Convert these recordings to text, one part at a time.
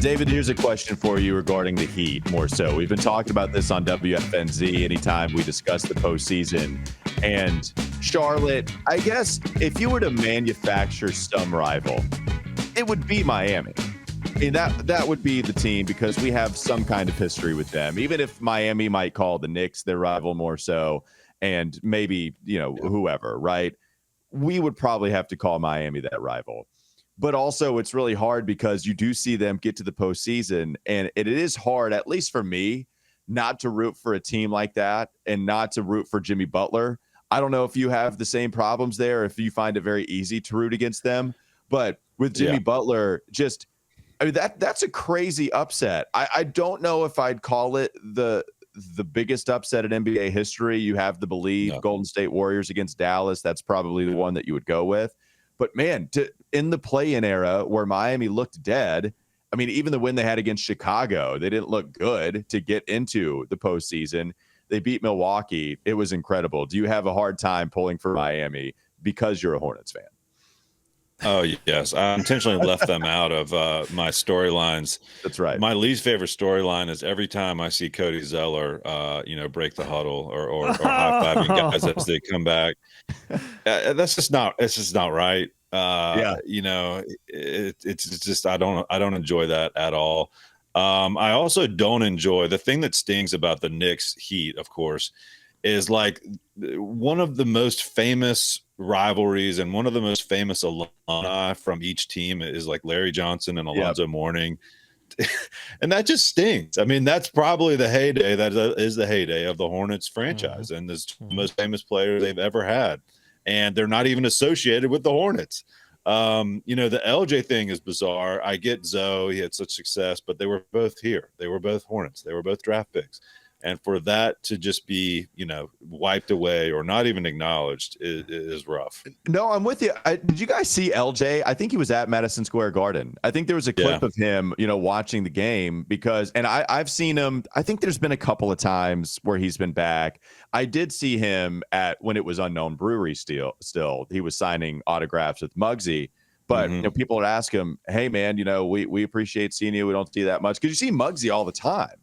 David, here's a question for you regarding the Heat more so. We've been talking about this on WFNZ anytime we discuss the postseason. And Charlotte, I guess if you were to manufacture some rival, it would be Miami. I mean, that would be the team because we have some kind of history with them. Even if Miami might call the Knicks their rival more so, and maybe, whoever, right? We would probably have to call Miami that rival. But also it's really hard because you do see them get to the postseason, and it is hard, at least for me, not to root for a team like that and not to root for Jimmy Butler. I don't know if you have the same problems there, if you find it very easy to root against them, but with Jimmy Butler, that's a crazy upset. I don't know if I'd call it the biggest upset in NBA history. You have to believe Golden State Warriors against Dallas. That's probably the one that you would go with. But man, in the play-in era where Miami looked dead, I mean, even the win they had against Chicago, they didn't look good to get into the postseason. They beat Milwaukee. It was incredible. Do you have a hard time pulling for Miami because you're a Hornets fan? Oh, yes. I intentionally left them out of my storylines. That's right. My least favorite storyline is every time I see Cody Zeller, break the huddle or high-fiving guys as they come back. It's just not right. It's just I don't enjoy that at all. I also don't enjoy the thing that stings about the Knicks Heat, of course, is like one of the most famous rivalries and one of the most famous alumni from each team is like Larry Johnson and Alonzo Mourning. And that just stings. I mean, that's probably the heyday. That is the heyday of the Hornets franchise. And this the most famous player they've ever had. And they're not even associated with the Hornets. The LJ thing is bizarre. I get Zoe, he had such success, but they were both here. They were both Hornets. They were both draft picks. And for that to just be, wiped away or not even acknowledged is rough. No, I'm with you. Did you guys see LJ? I think he was at Madison Square Garden. I think there was a clip of him, watching the game and I've seen him. I think there's been a couple of times where he's been back. I did see him when it was Unknown Brewery still. He was signing autographs with Muggsy. But people would ask him, hey, man, we appreciate seeing you. We don't see that much because you see Muggsy all the time.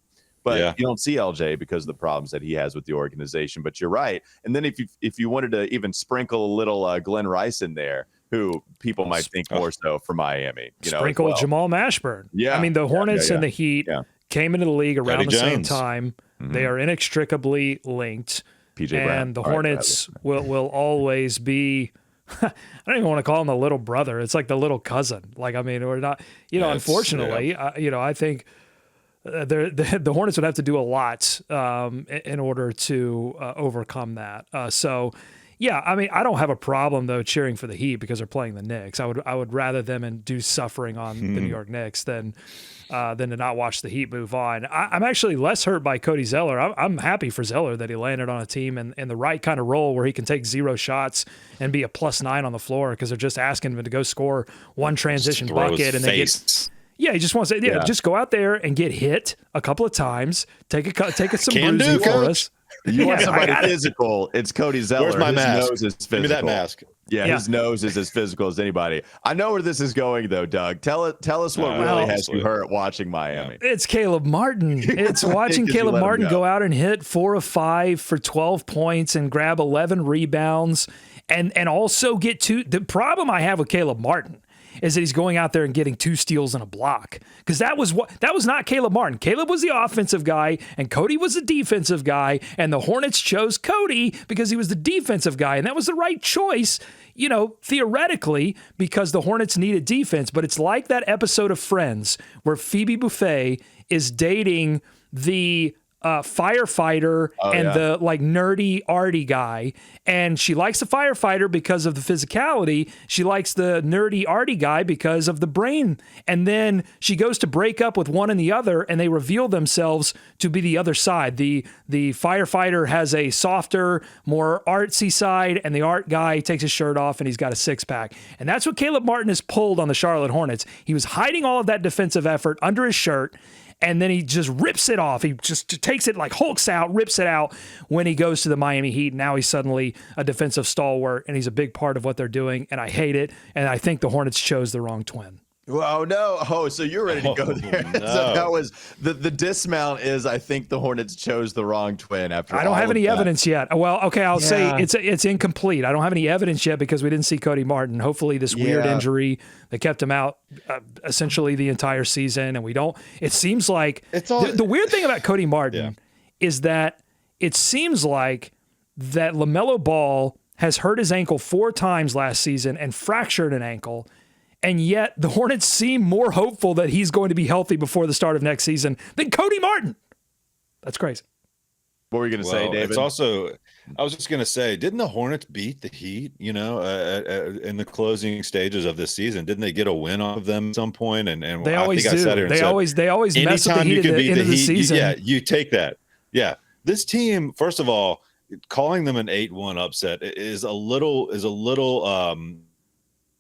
But you don't see LJ because of the problems that he has with the organization. But you're right. And then if you wanted to even sprinkle a little Glenn Rice in there, who people might think more so for Miami. Sprinkle Jamal Mashburn. Yeah. I mean, the Hornets and the Heat came into the league around the same time. Mm-hmm. They are inextricably linked. PJ Brown. And the Hornets will always be – I don't even want to call him the little brother. It's like the little cousin. We're not – unfortunately, I think – the Hornets would have to do a lot in order to overcome that. I don't have a problem though cheering for the Heat because they're playing the Knicks. I would rather them induce suffering on the New York Knicks than to not watch the Heat move on. I'm actually less hurt by Cody Zeller. I'm happy for Zeller that he landed on a team in the right kind of role where he can take 0 shots and be a +9 on the floor because they're just asking him to go score one transition bucket and they get. Yeah, he just wants to just go out there and get hit a couple of times, take some bruising for us. You want somebody physical, it's Cody Zeller. Where's my his mask? Nose is physical. Give me that mask. Yeah, his nose is as physical as anybody. I know where this is going, though, Doug. Tell us what really has you hurt watching Miami. It's Caleb Martin. It's watching Caleb Martin go out and hit 4 of 5 for 12 points and grab 11 rebounds and also get 2. The problem I have with Caleb Martin is that he's going out there and getting 2 steals and a block. Because that was not Caleb Martin. Caleb was the offensive guy, and Cody was the defensive guy, and the Hornets chose Cody because he was the defensive guy, and that was the right choice, theoretically, because the Hornets needed defense. But it's like that episode of Friends where Phoebe Buffay is dating the firefighter the nerdy arty guy, and she likes the firefighter because of the physicality. She likes the nerdy arty guy because of the brain, and then she goes to break up with one and the other, and they reveal themselves to be the other side. The firefighter has a softer, more artsy side, and the art guy takes his shirt off and he's got a 6-pack. And that's what Caleb Martin has pulled on the Charlotte Hornets. He was hiding all of that defensive effort under his shirt, and then he just rips it off. He just takes it like hulks out, rips it out when he goes to the Miami Heat. Now he's suddenly a defensive stalwart, and he's a big part of what they're doing, and I hate it, and I think the Hornets chose the wrong twin. Oh no! Oh, so you're ready to go there. No. So that was the dismount. Is I think the Hornets chose the wrong twin after. I don't have any evidence yet. Well, okay, I'll say Yeah. it's incomplete. I don't have any evidence yet because we didn't see Cody Martin. Hopefully, this weird injury that kept him out essentially the entire season, and we don't. It seems like It's all- the weird thing about Cody Martin is that it seems like that LaMelo Ball has hurt his ankle 4 times last season and fractured an ankle. And yet the Hornets seem more hopeful that he's going to be healthy before the start of next season than Cody Martin. That's crazy. What were you going to say, David? It's also, I was just going to say, didn't the Hornets beat the Heat, in the closing stages of this season? Didn't they get a win off of them at some point? And they always I think do. I said it. They always mess with the Heat at the end of the season. You take that. Yeah. This team, first of all, calling them an 8-1 upset is a little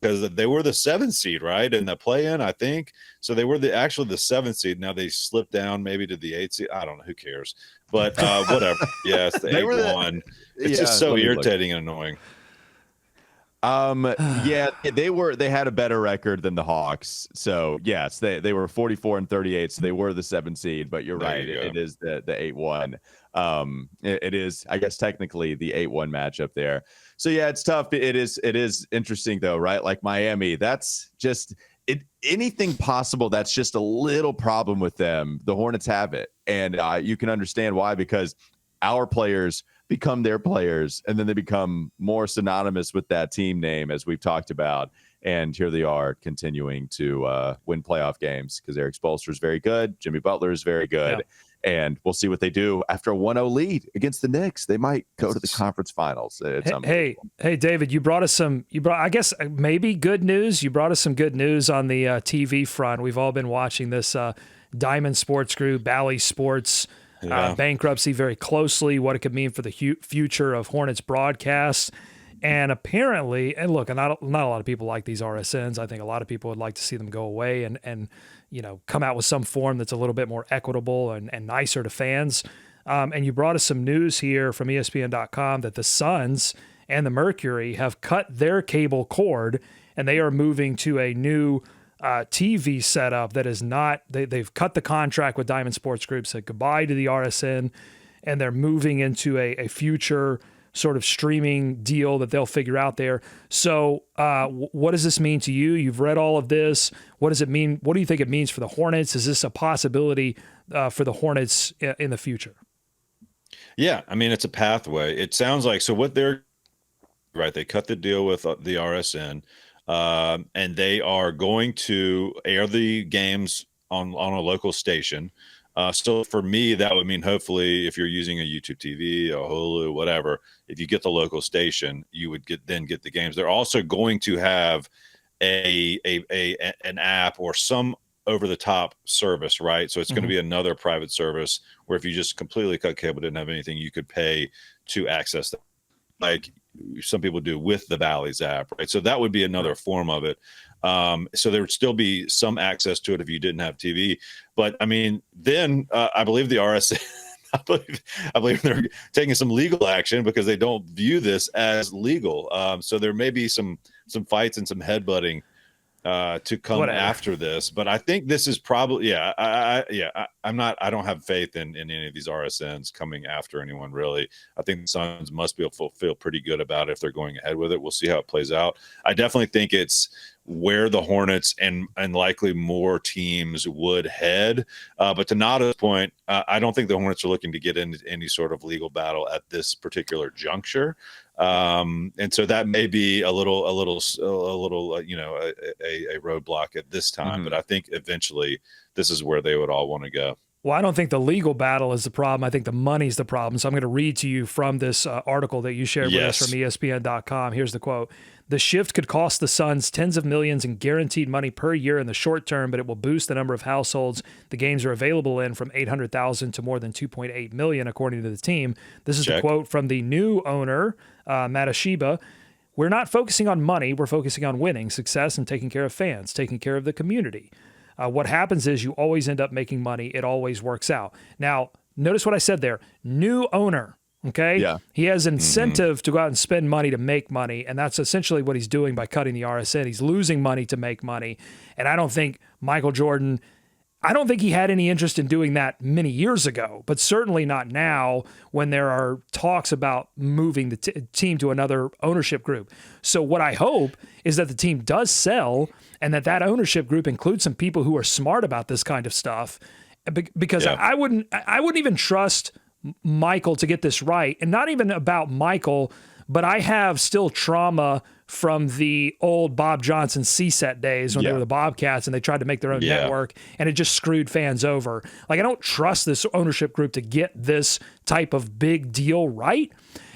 because they were the 7th seed, right? In the play-in, I think. So they were actually the 7th seed. Now they slipped down maybe to the 8th seed. I don't know. Who cares? But whatever. Yeah, it's the 8-1. It's just so irritating and annoying. Yeah, they had a better record than the Hawks. So yes, they were 44-38. So they were the 7th seed, but you're right. It is the 8-1. It is, I guess, technically the 8-1 matchup there. So yeah, it's tough. It is interesting though, right? Like Miami, that's just anything possible. That's just a little problem with them. The Hornets have it. And you can understand why, because our players become their players, and then they become more synonymous with that team name, as we've talked about. And here they are continuing to win playoff games because Eric Spoelstra is very good. Jimmy Butler is very good. Yeah. And we'll see what they do after a 1-0 lead against the Knicks. They might go to the conference finals. Hey, David, you brought us I guess maybe good news. You brought us some good news on the TV front. We've all been watching this Diamond Sports Group, Bally Sports bankruptcy very closely, what it could mean for the future of Hornets broadcasts. And apparently, and look, not a lot of people like these RSNs. I think a lot of people would like to see them go away and come out with some form that's a little bit more equitable and nicer to fans. And you brought us some news here from ESPN.com that the Suns and the Mercury have cut their cable cord, and they are moving to a new TV setup that is not. They've cut the contract with Diamond Sports Group, said goodbye to the RSN, and they're moving into a future sort of streaming deal that they'll figure out there. So what does this mean to you? You've read all of this. What does it mean? What do you think it means for the Hornets? Is this a possibility for the Hornets in the future? Yeah, I mean, it's a pathway. It sounds like, so what they're, right, they cut the deal with the RSN, and they are going to air the games on a local station. So for me, that would mean hopefully if you're using a YouTube TV or Hulu, whatever, if you get the local station, you would get the games. They're also going to have an app or some over-the-top service, right? So it's going to be another private service where if you just completely cut cable, didn't have anything, you could pay to access that, like some people do with the Bally's app, right? So that would be another form of it. So there would still be some access to it if you didn't have TV. But I mean, then I believe the RSA, I believe they're taking some legal action because they don't view this as legal. So there may be some fights and some headbutting to come after this. But I think this is probably, I don't have faith in any of these RSNs coming after anyone, really. I think the Suns must be able to feel pretty good about it if they're going ahead with it. We'll see how it plays out. I definitely think it's where the Hornets and likely more teams would head. But to Nada's point, I don't think the Hornets are looking to get into any sort of legal battle at this particular juncture. And so that may be a little, a roadblock at this time. But I think eventually this is where they would all want to go. Well, I don't think the legal battle is the problem. I think the money's the problem. So I'm going to read to you from this article that you shared with us from ESPN.com. Here's the quote. The shift could cost the Suns tens of millions in guaranteed money per year in the short term, but it will boost the number of households the games are available in from 800,000 to more than 2.8 million, according to the team. This is the quote from the new owner, Matoshiba. We're not focusing on money. We're focusing on winning, success, and taking care of fans, taking care of the community. What happens is you always end up making money. It always works out. Now, notice what I said there. New owner. Okay. Yeah. He has incentive to go out and spend money to make money. And that's essentially what he's doing by cutting the RSN. He's losing money to make money. And I don't think Michael Jordan, I don't think he had any interest in doing that many years ago, but certainly not now when there are talks about moving the team to another ownership group. So what I hope is that the team does sell and that ownership group includes some people who are smart about this kind of stuff, because I wouldn't even trust Michael to get this right. And not even about Michael, but I have still trauma from the old Bob Johnson C-set days when they were the Bobcats and they tried to make their own network and it just screwed fans over. Like, I don't trust this ownership group to get this type of big deal right.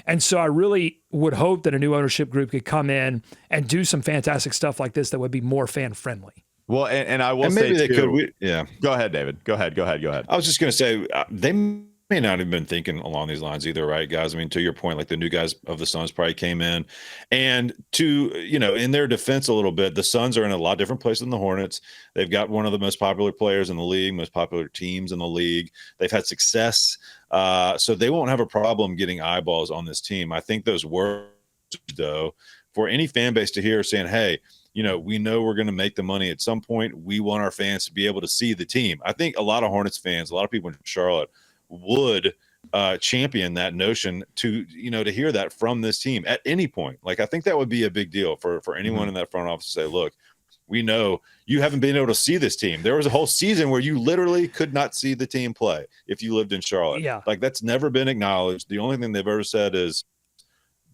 And so I really would hope that a new ownership group could come in and do some fantastic stuff like this that would be more fan friendly. Well, and I will maybe say they too, could. Go ahead, David. Go ahead. I was just going to say they may not have been thinking along these lines either, right, guys? I mean, to your point, like the new guys of the Suns probably came in, and in their defense a little bit, the Suns are in a lot different place than the Hornets. They've got one of the most popular players in the league, most popular teams in the league. They've had success, so they won't have a problem getting eyeballs on this team. I think those words, though, for any fan base to hear saying, hey, we know we're going to make the money at some point. We want our fans to be able to see the team. I think a lot of Hornets fans, a lot of people in Charlotte would champion that notion to hear that from this team at any point. Like, I think that would be a big deal for anyone in that front office to say, look, we know you haven't been able to see this team. There was a whole season where you literally could not see the team play if you lived in Charlotte. Yeah. Like, that's never been acknowledged. The only thing they've ever said is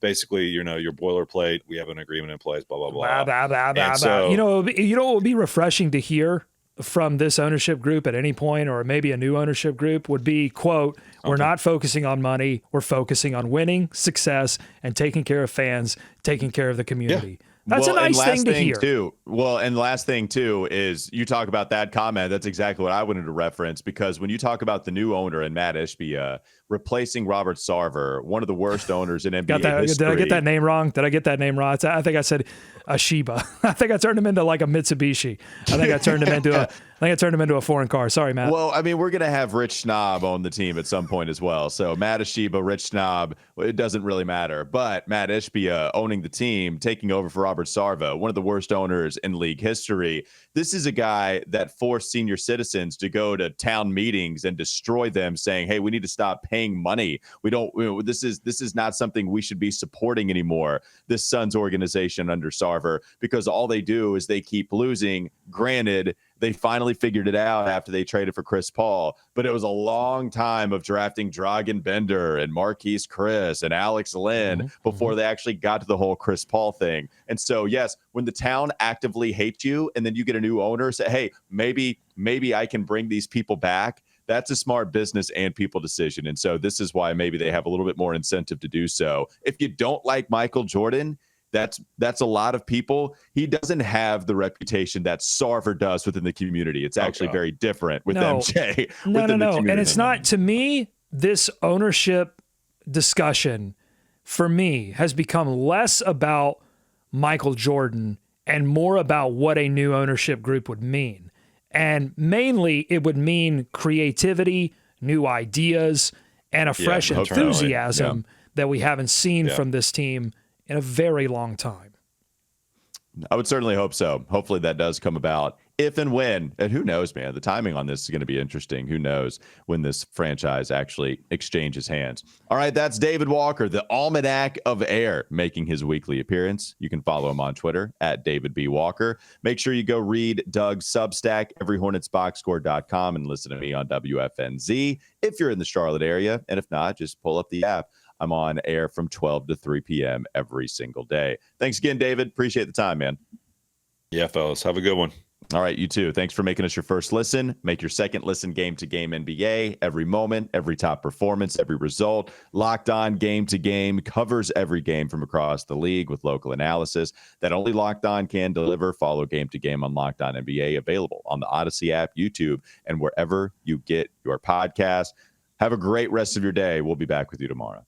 basically, your boilerplate, we have an agreement in place, blah, blah, blah. Blah, blah, blah, so, what would be refreshing to hear from this ownership group at any point, or maybe a new ownership group, would be, quote, we're not focusing on money. We're focusing on winning, success, and taking care of fans, taking care of the community. Yeah. That's a nice thing to hear. Too. Well, and last thing, too, is you talk about that comment. That's exactly what I wanted to reference, because when you talk about the new owner and Matt Ishbia replacing Robert Sarver, one of the worst owners in NBA history. Did I get that name wrong? I think I said Ashiba. I think I turned him into like a Mitsubishi. I think I turned him into a foreign car. Sorry, Matt. Well, I mean, we're going to have Rich Schnob on the team at some point as well. So Matt Ashiba, Rich Schnob, it doesn't really matter. But Matt Ishbia owning the team, taking over for Robert Sarver, one of the worst owners in league history. This is a guy that forced senior citizens to go to town meetings and destroy them, saying, hey, we need to stop paying money. This is not something we should be supporting anymore, this Suns organization under Sarver, because all they do is they keep losing. Granted, they finally figured it out after they traded for Chris Paul, but it was a long time of drafting Dragan Bender and Marquise Chris and Alex Lynn before they actually got to the whole Chris Paul thing. And so, yes, when the town actively hates you and then you get a new owner, say, hey, maybe I can bring these people back. That's a smart business and people decision. And so this is why maybe they have a little bit more incentive to do so. If you don't like Michael Jordan, that's a lot of people. He doesn't have the reputation that Sarver does within the community. It's actually very different with MJ. No. And it's not, to me, this ownership discussion for me has become less about Michael Jordan and more about what a new ownership group would mean. And mainly it would mean creativity, new ideas, and a fresh enthusiasm that we haven't seen from this team in a very long time. I would certainly hope so. Hopefully that does come about if and when, and who knows, man, the timing on this is going to be interesting. Who knows when this franchise actually exchanges hands. All right, that's David Walker, the Almanac of Air, making his weekly appearance. You can follow him on Twitter at David B. Walker. Make sure you go read Doug's Substack, everyhornetsboxscore.com, and listen to me on WFNZ if you're in the Charlotte area. And if not, just pull up the app. I'm on air from 12 to 3 p.m. every single day. Thanks again, David. Appreciate the time, man. Yeah, fellas. Have a good one. All right, you too. Thanks for making us your first listen. Make your second listen Game to Game NBA. Every moment, every top performance, every result. Locked On Game to Game covers every game from across the league with local analysis that only Locked On can deliver. Follow Game to Game on Locked On NBA, available on the Odyssey app, YouTube, and wherever you get your podcast. Have a great rest of your day. We'll be back with you tomorrow.